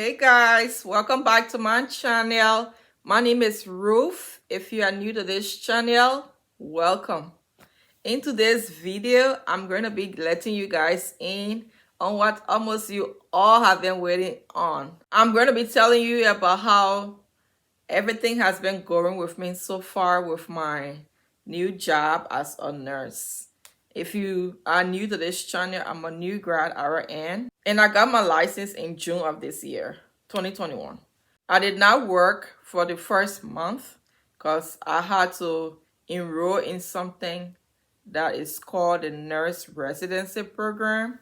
Hey guys, welcome back to my channel. My name is Ruth. If you are new to this channel, welcome. In today's video, I'm going to be letting you guys in on what almost you all have been waiting on. I'm going to be telling you about how everything has been going with me so far with my new job as a nurse. If you are new to this channel, I'm a new grad RN and I got my license in June of this year, 2021. I did not work for the first month because I had to enroll in something that is called the Nurse Residency Program,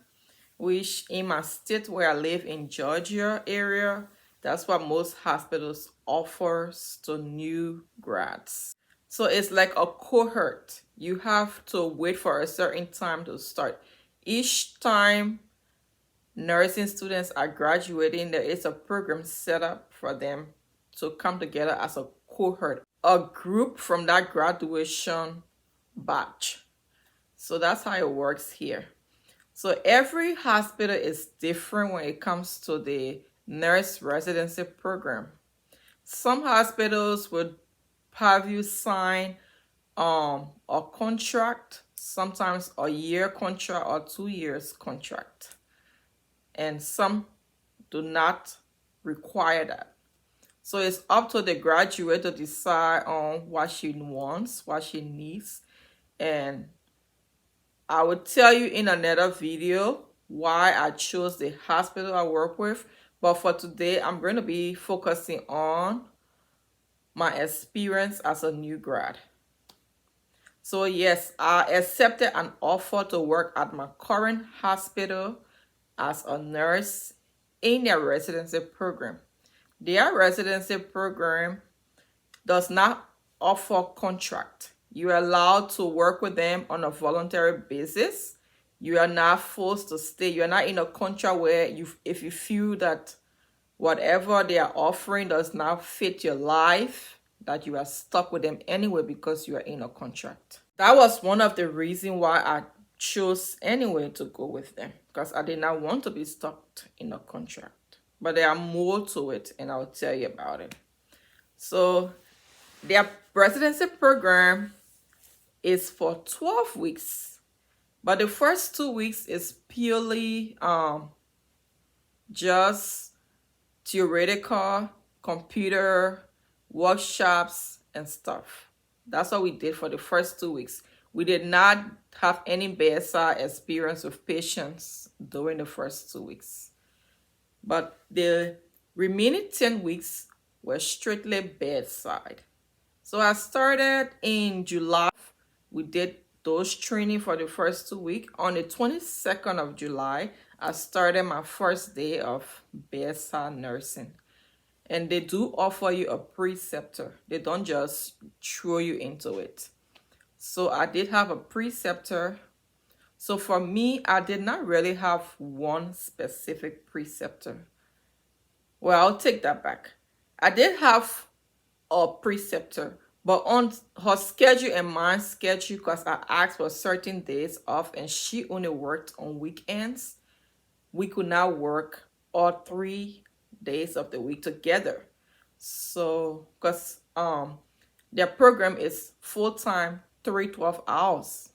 which in my state where I live in Georgia area, that's what most hospitals offers to new grads. So it's like a cohort. You have to wait for a certain time to start. Each time nursing students are graduating, there is a program set up for them to come together as a cohort, a group from that graduation batch. So that's how it works here. So every hospital is different when it comes to the nurse residency program. Some hospitals would have you sign a contract, sometimes a year contract or 2 years contract. And some do not require that. So it's up to the graduate to decide on what she wants, what she needs. And I will tell you in another video why I chose the hospital I work with. But for today, I'm going to be focusing on my experience as a new grad. So yes, I accepted an offer to work at my current hospital as a nurse in their residency program. Their residency program does not offer contract. You are allowed to work with them on a voluntary basis. You are not forced to stay. You are not in a contract where if you feel that whatever they are offering does not fit your life, that you are stuck with them anyway because you are in a contract. That was one of the reasons why I chose anyway to go with them, because I did not want to be stuck in a contract. But there are more to it, and I'll tell you about it. So their residency program is for 12 weeks, but the first 2 weeks is purely just theoretical, computer, workshops, and stuff. That's what we did for the first 2 weeks. We did not have any bedside experience with patients during the first 2 weeks. But the remaining 10 weeks were strictly bedside. So I started in July. We did those training for the first 2 weeks. On the 22nd of July, I started my first day of bedside nursing. And they do offer you a preceptor. They don't just throw you into it. So I did have a preceptor. So for me, I did not really have one specific preceptor. Well, I'll take that back. I did have a preceptor, but on her schedule and my schedule, because I asked for certain days off and she only worked on weekends, we could not work all 3 days of the week together. So because their program is full-time, 12 hours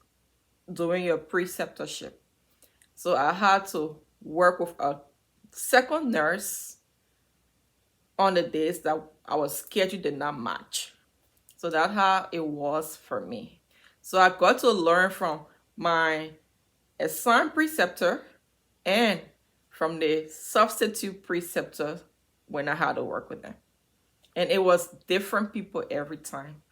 doing your preceptorship. So I had to work with a second nurse on the days that our schedule did not match. So that's how it was for me. So I got to learn from my assigned preceptor and from the substitute preceptor when I had to work with them. And it was different people every time.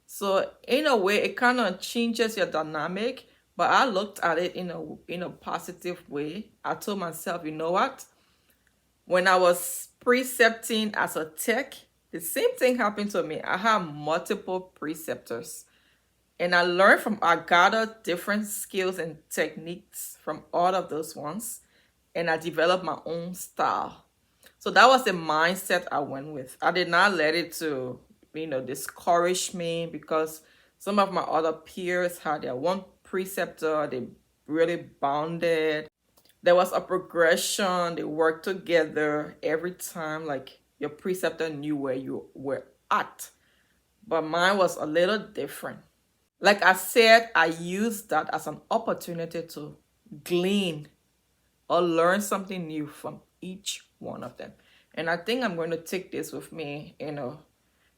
So in a way, it kind of changes your dynamic, but I looked at it in a positive way. I told myself, you know what? When I was precepting as a tech, the same thing happened to me. I had multiple preceptors. And I gathered different skills and techniques from all of those ones. And I developed my own style. So that was the mindset I went with. I did not let it to, discourage me, because some of my other peers had their one preceptor. They really bounded. there was a progression. They worked together every time, like your preceptor knew where you were at. But mine was a little different. Like I said, I used that as an opportunity to glean or learn something new from each one of them. And I think I'm going to take this with me,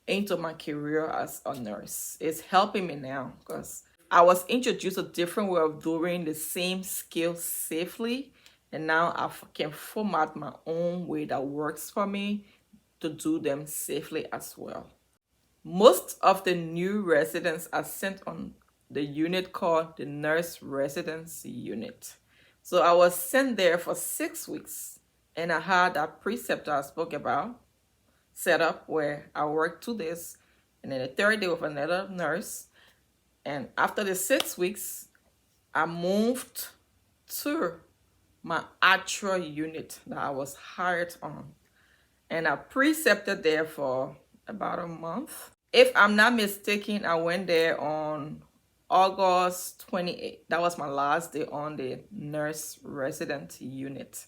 into my career as a nurse. It's helping me now because I was introduced to a different way of doing the same skill safely. And now I can format my own way that works for me to do them safely as well. Most of the new residents are sent on the unit called the Nurse Residency Unit. So I was sent there for 6 weeks, and I had that preceptor I spoke about set up where I worked 2 days and then the third day with another nurse. And after the 6 weeks, I moved to my actual unit that I was hired on. And I precepted there for about a month. If I'm not mistaken, I went there on August 28th. That was my last day on the nurse resident unit.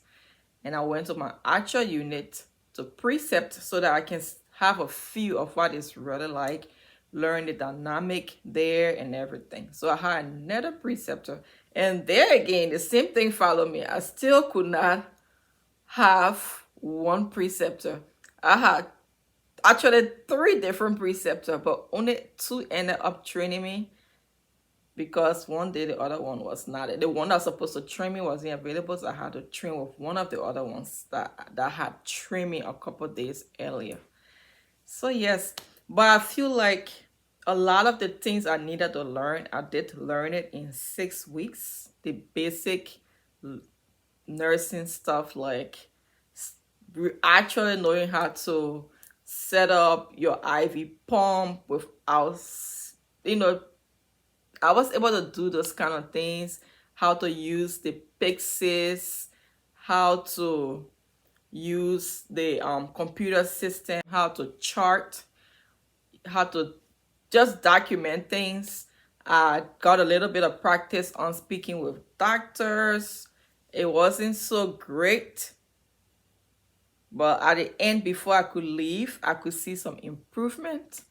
And I went to my actual unit to precept so that I can have a feel of what it's really like, learn the dynamic there and everything. So I had another preceptor. And there again, the same thing followed me. I still could not have one preceptor. I had actually 3 different preceptors, but only 2 ended up training me because one day the other one was not. The one that was supposed to train me wasn't available, so I had to train with one of the other ones that had trained me a couple days earlier. So yes, but I feel like a lot of the things I needed to learn, I did learn it in 6 weeks. The basic nursing stuff, like actually knowing how to set up your IV pump without, I was able to do those kind of things, how to use the Pixies, how to use the computer system, how to chart, how to just document things. I got a little bit of practice on speaking with doctors. It wasn't so great, but at the end, before I could leave, I could see some improvement,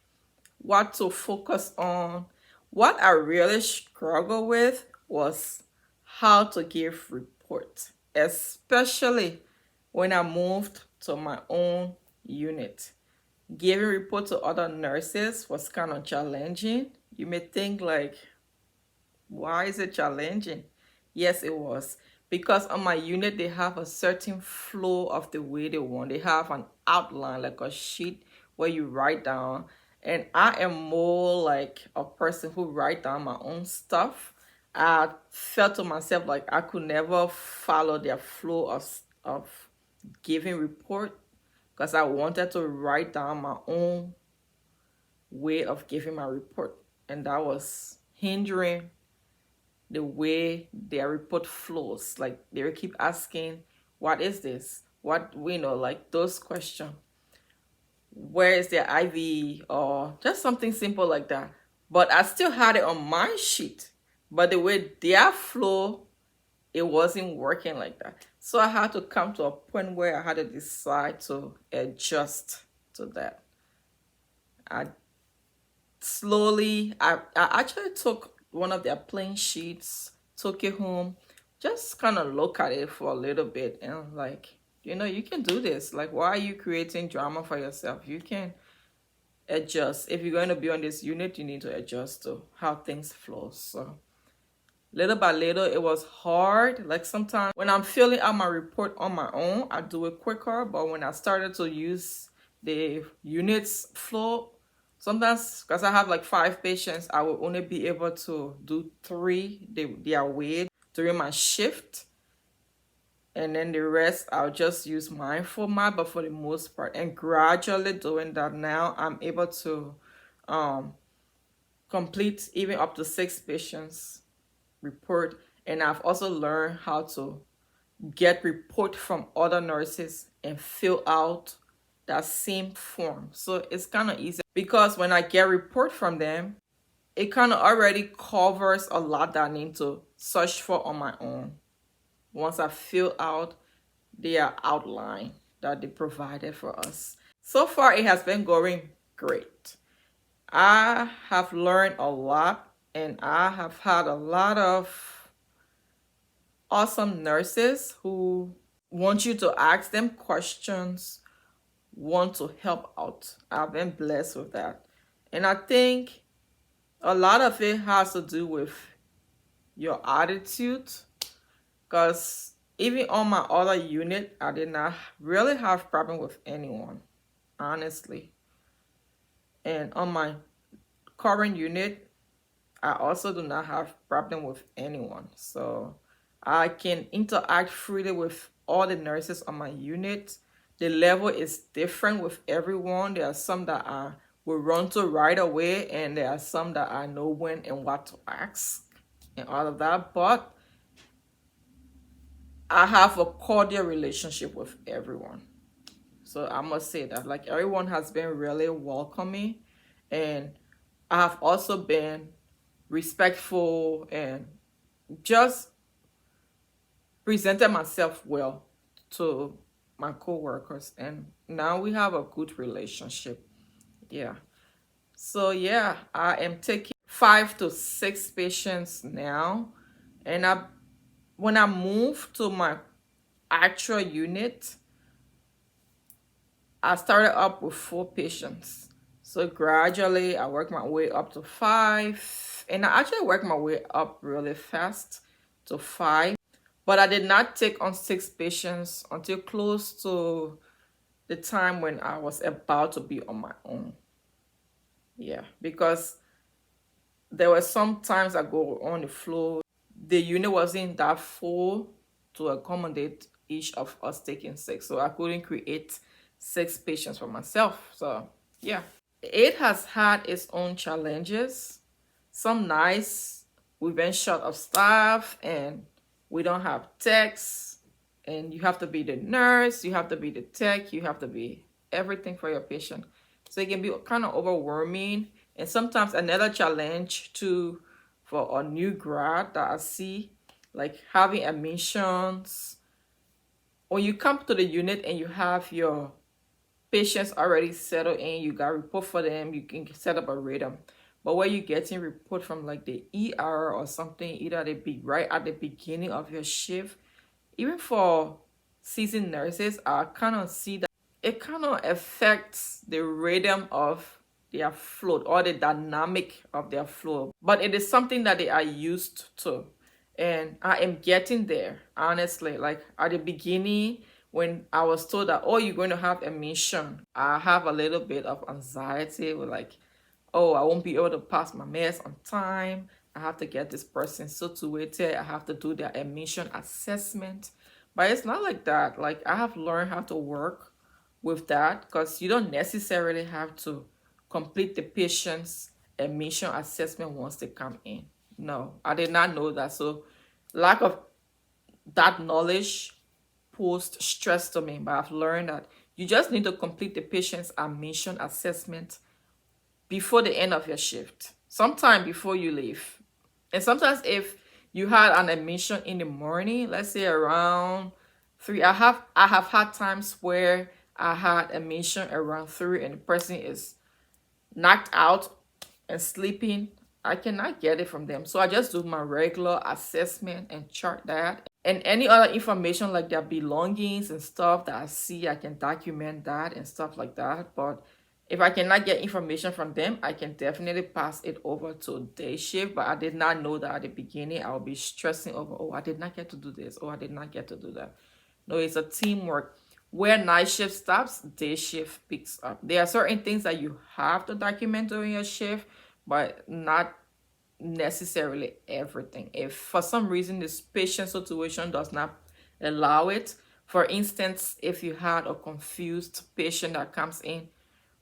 what to focus on. What I really struggled with was how to give reports, especially when I moved to my own unit. Giving report to other nurses was kind of challenging. You may think like, why is it challenging? Yes, it was. Because on my unit, they have a certain flow of the way they want. They have an outline, like a sheet where you write down. And I am more like a person who write down my own stuff. I felt to myself like I could never follow their flow of giving report because I wanted to write down my own way of giving my report. And that was hindering the way their report flows. Like they will keep asking, what is this? What we know, like those questions. Where is their IV? Or just something simple like that. But I still had it on my sheet. But the way their flow, it wasn't working like that. So I had to come to a point where I had to decide to adjust to that. I actually took one of their plain sheets, took it home, just kind of look at it for a little bit, and I'm like, you can do this. Like, why are you creating drama for yourself? You can adjust. If you're going to be on this unit, you need to adjust to how things flow. So little by little, it was hard. Like sometimes when I'm filling out my report on my own, I do it quicker. But when I started to use the units flow, sometimes because I have like 5 patients, I will only be able to do 3 their way during my shift. And then the rest, I'll just use my format, but for the most part. And gradually doing that now, I'm able to complete even up to 6 patients report. And I've also learned how to get report from other nurses and fill out that same form. So it's kind of easy because when I get report from them, it kind of already covers a lot that I need to search for on my own. once I fill out their outline that they provided for us. So far, it has been going great. I have learned a lot, and I have had a lot of awesome nurses who want you to ask them questions, want to help out. I've been blessed with that. And I think a lot of it has to do with your attitude, because even on my other unit, I did not really have problem with anyone, honestly. And on my current unit, I also do not have problem with anyone. So I can interact freely with all the nurses on my unit. The level is different with everyone. There are some that I will run to right away, and there are some that I know when and what to ask and all of that. But I have a cordial relationship with everyone. So I must say that, like, everyone has been really welcoming, and I have also been respectful and just presented myself well to my co-workers, and now we have a good relationship. Yeah. So yeah, I am taking 5 to 6 patients now, and when I moved to my actual unit, I started up with 4 patients. So gradually I worked my way up to 5, and I actually worked my way up really fast to 5. But I did not take on 6 patients until close to the time when I was about to be on my own. Yeah, because there were some times I go on the floor, the unit wasn't that full to accommodate each of us taking 6. So I couldn't create 6 patients for myself. So yeah, it has had its own challenges. Some nights we've been short of staff and we don't have techs, and you have to be the nurse, you have to be the tech, you have to be everything for your patient. So it can be kind of overwhelming. And sometimes another challenge too for a new grad that I see, like having admissions. When you come to the unit and you have your patients already settled in, you got a report for them, you can set up a rhythm. But where you getting report from, like the ER or something, either they be right at the beginning of your shift, even for seasoned nurses, I kind of see that it kind of affects the rhythm of their flow or the dynamic of their flow. But it is something that they are used to. And I am getting there, honestly. Like at the beginning, when I was told that, oh, you're going to have admission, I have a little bit of anxiety with, like, oh, I won't be able to pass my meds on time. I have to get this person situated. I have to do their admission assessment. But it's not like that. Like, I have learned how to work with that, because you don't necessarily have to complete the patient's admission assessment once they come in. No, I did not know that. So lack of that knowledge posed stress to me. But I've learned that you just need to complete the patient's admission assessment before the end of your shift, sometime before you leave. And sometimes if you had an admission in the morning, let's say around 3, I have had times where I had admission around 3 and the person is knocked out and sleeping. I cannot get it from them. So I just do my regular assessment and chart that. And any other information like their belongings and stuff that I see, I can document that and stuff like that. But if I cannot get information from them, I can definitely pass it over to day shift. But I did not know that at the beginning. I would be stressing over, oh, I did not get to do this. Oh, I did not get to do that. No, it's a teamwork. Where night shift stops, day shift picks up. There are certain things that you have to document during your shift, but not necessarily everything. If for some reason this patient situation does not allow it, for instance, if you had a confused patient that comes in,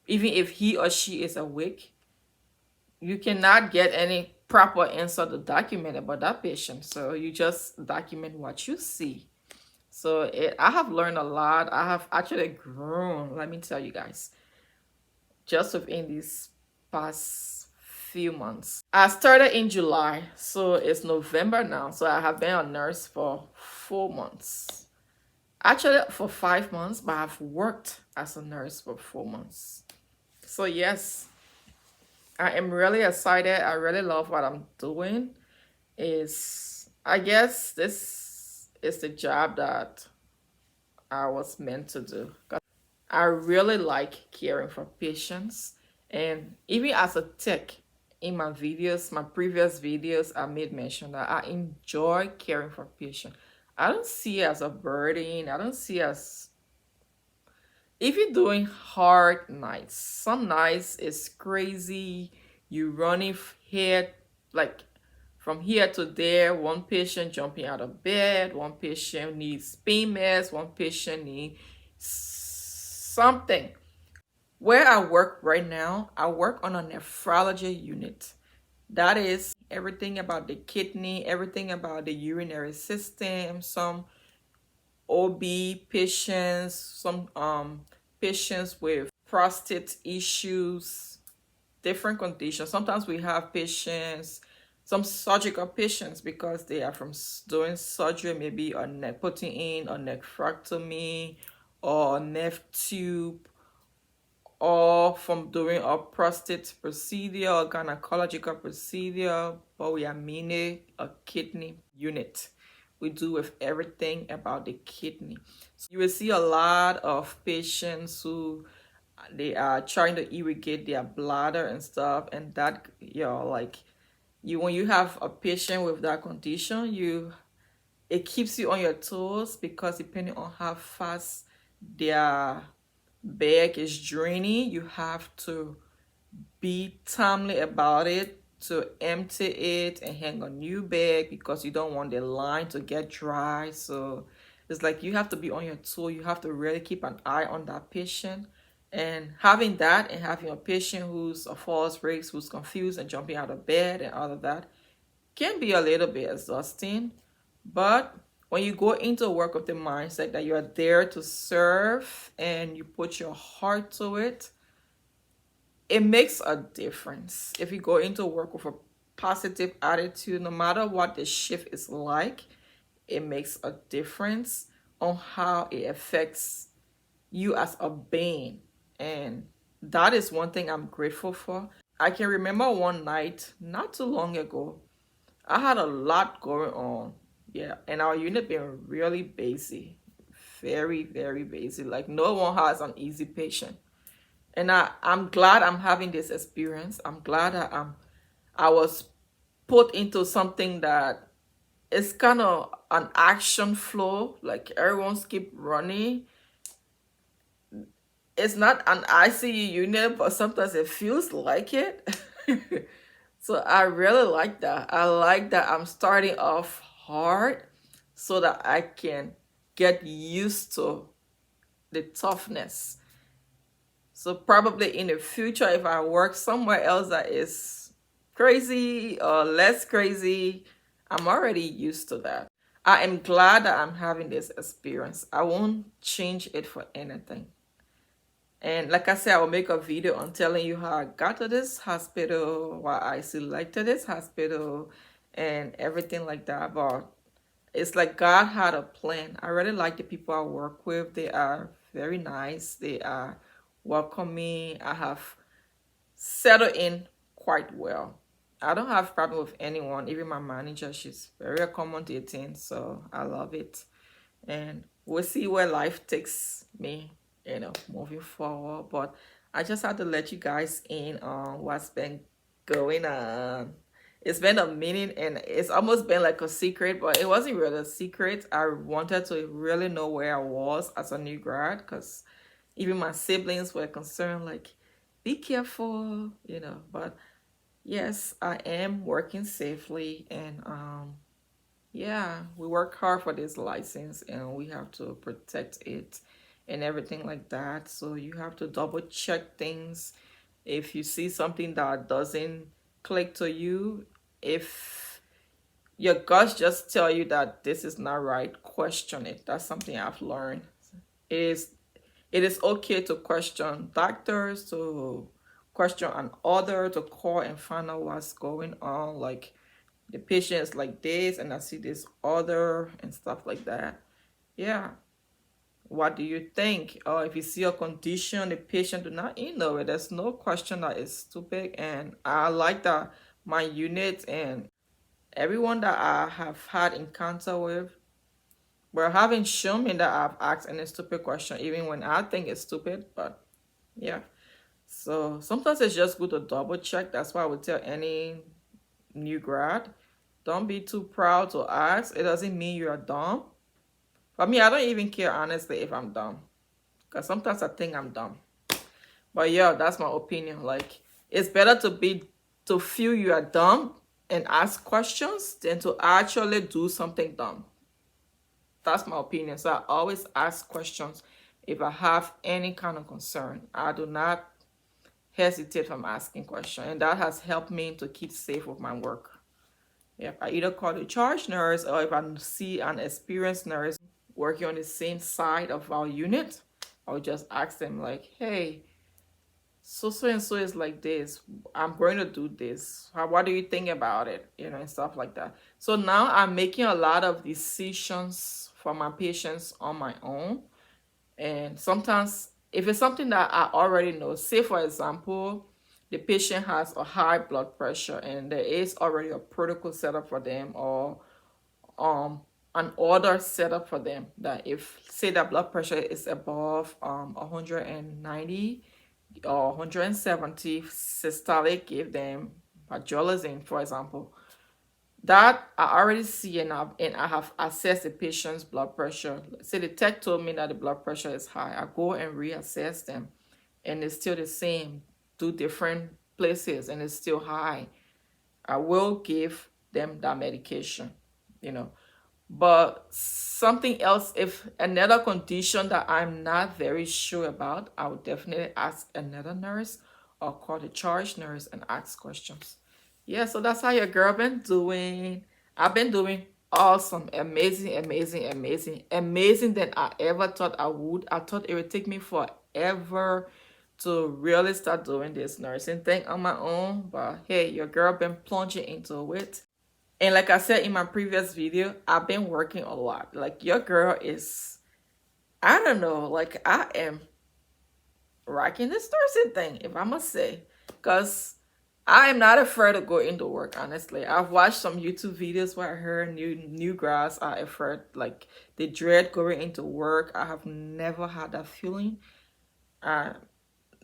even if he or she is awake, you cannot get any proper answer to document about that patient. So you just document what you see. So I have learned a lot. I have actually grown, let me tell you guys, just within these past few months. I started in July, so it's November now. So I have been a nurse for 4 months. Actually, for 5 months, but I've worked as a nurse for 4 months. So yes, I am really excited. I really love what I'm doing. Is I guess this is the job that I was meant to do. I really like caring for patients, and even as a tech, in my videos, my previous videos, I made mention that I enjoy caring for patients. I don't see it as a burden. I don't see it as if you're doing hard nights. Some nights is crazy. You running here like from here to there. One patient jumping out of bed. One patient needs pain meds. One patient needs something. Where I work right now, I work on a nephrology unit. That is everything about the kidney, everything about the urinary system, some OB patients, some patients with prostate issues, different conditions. Sometimes we have patients, some surgical patients because they are from doing surgery, maybe a neck putting in a nephrectomy or a neph tube, or from doing a prostate procedure or gynecological procedure, but we are mainly a kidney unit. We do with everything about the kidney. So you will see a lot of patients who they are trying to irrigate their bladder and stuff, and that like you when you have a patient with that condition, it keeps you on your toes because depending on how fast their bag is draining, you have to be timely about it to empty it and hang a new bag because you don't want the line to get dry. So it's like you have to be on your toe. You have to really keep an eye on that patient. And having that and having a patient who's a false breaks, who's confused and jumping out of bed and all of that can be a little bit exhausting. But when you go into work with the mindset that you are there to serve and you put your heart to it, it makes a difference. If you go into work with a positive attitude, no matter what the shift is like, it makes a difference on how it affects you as a being. And that is one thing I'm grateful for. I can remember one night not too long ago, I had a lot going on. Yeah, and our unit been really busy. Very, very busy. Like no one has an easy patient. And I'm glad I'm having this experience. I'm glad that I was put into something that is kind of an action flow. Like everyone's keep running. It's not an ICU unit, but sometimes it feels like it. So I really like that. I like that I'm starting off hard so that I can get used to the toughness. So probably in the future, if I work somewhere else that is crazy or less crazy, I'm already used to that. I am glad that I'm having this experience. I won't change it for anything. And like I said, I will make a video on telling you how I got to this hospital, why I selected this hospital, and everything like that. But it's like God had a plan. I really like the people I work with. They are very nice. They are welcoming. I have settled in quite well. I don't have problem with anyone. Even my manager, she's very accommodating. So I love it. And we'll see where life takes me, moving forward. But I just had to let you guys in on what's been going on. It's been a minute and it's almost been like a secret, but it wasn't really a secret. I wanted to really know where I was as a new grad because even my siblings were concerned, like, be careful, But yes, I am working safely, and yeah, we work hard for this license and we have to protect it and everything like that. So you have to double check things. If you see something that doesn't click to you, if your guts just tell you that this is not right, question it. That's something I've learned. It is it is okay to question doctors, to question an author, to call and find out what's going on. Like the patient is like this and I see this other and stuff like that. Yeah. What do you think? Or if you see a condition, the patient do not know it. There's no question that is stupid. And I like that my unit and everyone that I have had encounter with, well, haven't shown me that I've asked any stupid question, even when I think it's stupid. But yeah. So sometimes it's just good to double check. That's why I would tell any new grad, don't be too proud to ask. It doesn't mean you're dumb. For me, I don't even care honestly if I'm dumb, because sometimes I think I'm dumb. But yeah, that's my opinion. Like, it's better to feel you are dumb and ask questions than to actually do something dumb. That's my opinion. So I always ask questions if I have any kind of concern. I do not hesitate from asking questions, and that has helped me to keep safe with my work. If I either call the charge nurse or if I see an experienced nurse working on the same side of our unit, I would just ask them like, hey, so and so is like this. I'm going to do this. What do you think about it? And stuff like that. So now I'm making a lot of decisions for my patients on my own. And sometimes if it's something that I already know, say for example, the patient has a high blood pressure and there is already a protocol set up for them, or an order set up for them, that if say that blood pressure is above 190 or 170 systolic, give them pajolazine, for example. That I already see, and I have assessed the patient's blood pressure. Say the tech told me that the blood pressure is high. I go and reassess them, and it's still the same. 2 different places, and it's still high. I will give them that medication, you know. But something else, if another condition that I'm not very sure about, I would definitely ask another nurse or call the charge nurse and ask questions. Yeah, so that's how your girl been doing. I've been doing awesome, amazing, amazing, amazing, amazing than I ever thought I would. I thought it would take me forever to really start doing this nursing thing on my own. But hey, your girl been plunging into it. And like I said in my previous video, I've been working a lot. Like, your girl is, I don't know, like, I am rocking this nursing thing, if I must say. Because I am not afraid to go into work, honestly. I've watched some YouTube videos where I heard new grads are afraid, like, they dread going into work. I have never had that feeling.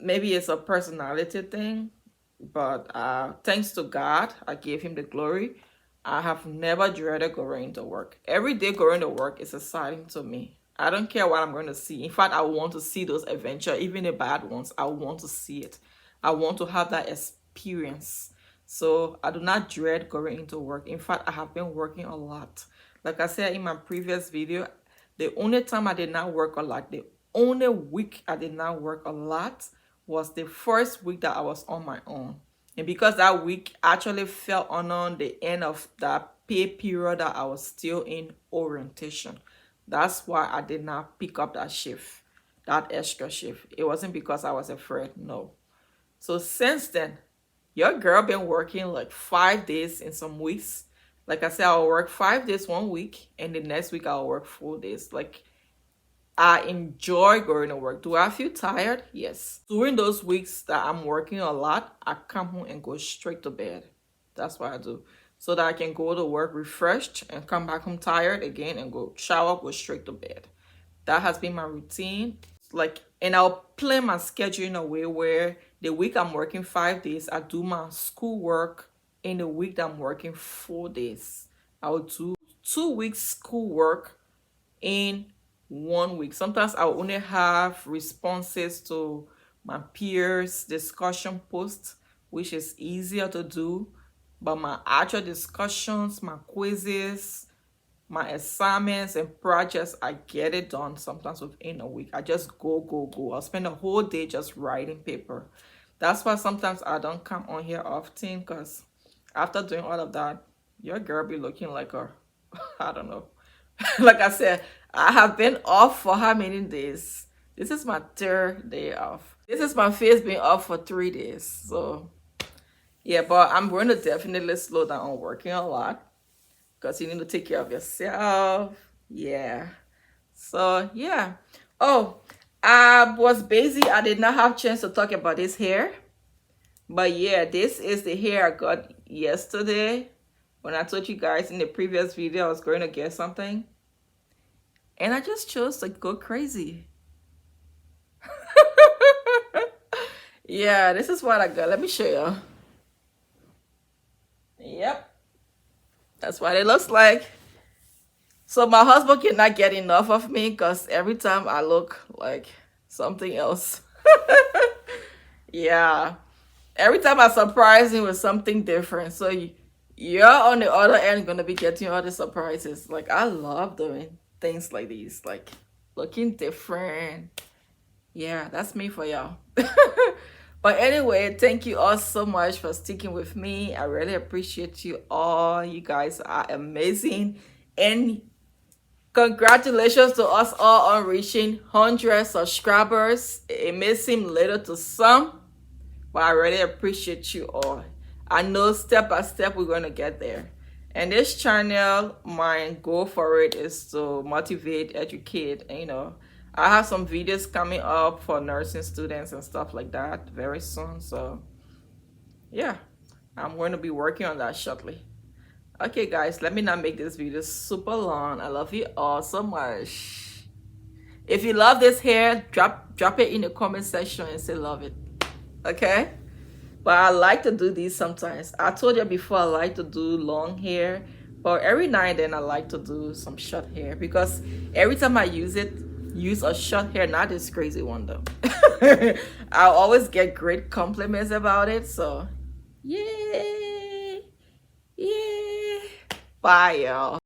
Maybe it's a personality thing, but thanks to God, I gave him the glory. I have never dreaded going to work. Every day going to work is exciting to me. I don't care what I'm going to see. In fact, I want to see those adventures, even the bad ones. I want to see it. I want to have that experience. So I do not dread going into work. In fact, I have been working a lot. Like I said in my previous video, the only time I did not work a lot, the only week I did not work a lot was the first week that I was on my own. And because that week actually fell on the end of that pay period that I was still in orientation. That's why I did not pick up that shift, that extra shift. It wasn't because I was afraid, no. So since then, your girl been working like 5 days in some weeks. Like I said, I'll work 5 days one week, and the next week I'll work 4 days. Like, I enjoy going to work. Do I feel tired? Yes. During those weeks that I'm working a lot, I come home and go straight to bed. That's what I do. So that I can go to work refreshed and come back home tired again and go shower, go straight to bed. That has been my routine. Like, and I'll plan my schedule in a way where the week I'm working 5 days, I do my school work. In the week that I'm working 4 days, I will do 2 weeks school work in 1 week. Sometimes I only have responses to my peers' discussion posts, which is easier to do. But my actual discussions, my quizzes, my assignments and projects, I get it done sometimes within a week. I just go. I'll spend a whole day just writing paper. That's why sometimes I don't come on here often, because after doing all of that, your girl be looking like a, I don't know. Like I said, I have been off for how many days? This is my 3rd day off. This is my face being off for 3 days. So Yeah, but I'm going to definitely slow down on working a lot because you need to take care of yourself. Yeah. So yeah. Oh, I was busy. I did not have chance to talk about this hair. But yeah, this is the hair I got yesterday. When I told you guys in the previous video I was going to get something. And I just chose to go crazy. Yeah, this is what I got. Let me show you. Yep. That's what it looks like. So my husband cannot get enough of me because every time I look like something else. Yeah. Every time I surprise him with something different. So you're on the other end going to be getting all the surprises. Like, I love doing things like these. Like, looking different. Yeah, that's me for y'all. But anyway, thank you all so much for sticking with me. I really appreciate you all. You guys are amazing. And congratulations to us all on reaching 100 subscribers. It may seem little to some, but I really appreciate you all. I know step by step we're going to get there. And this channel, my goal for it is to motivate, educate, and, I have some videos coming up for nursing students and stuff like that very soon. So yeah, I'm going to be working on that shortly. Okay guys, let me not make this video super long. I love you all so much. If you love this hair, drop it in the comment section and say love it. Okay? But I like to do these sometimes. I told you before I like to do long hair, but every now and then I like to do some short hair because every time I use a short hair, not this crazy one though. I always get great compliments about it. So yay. Bye y'all.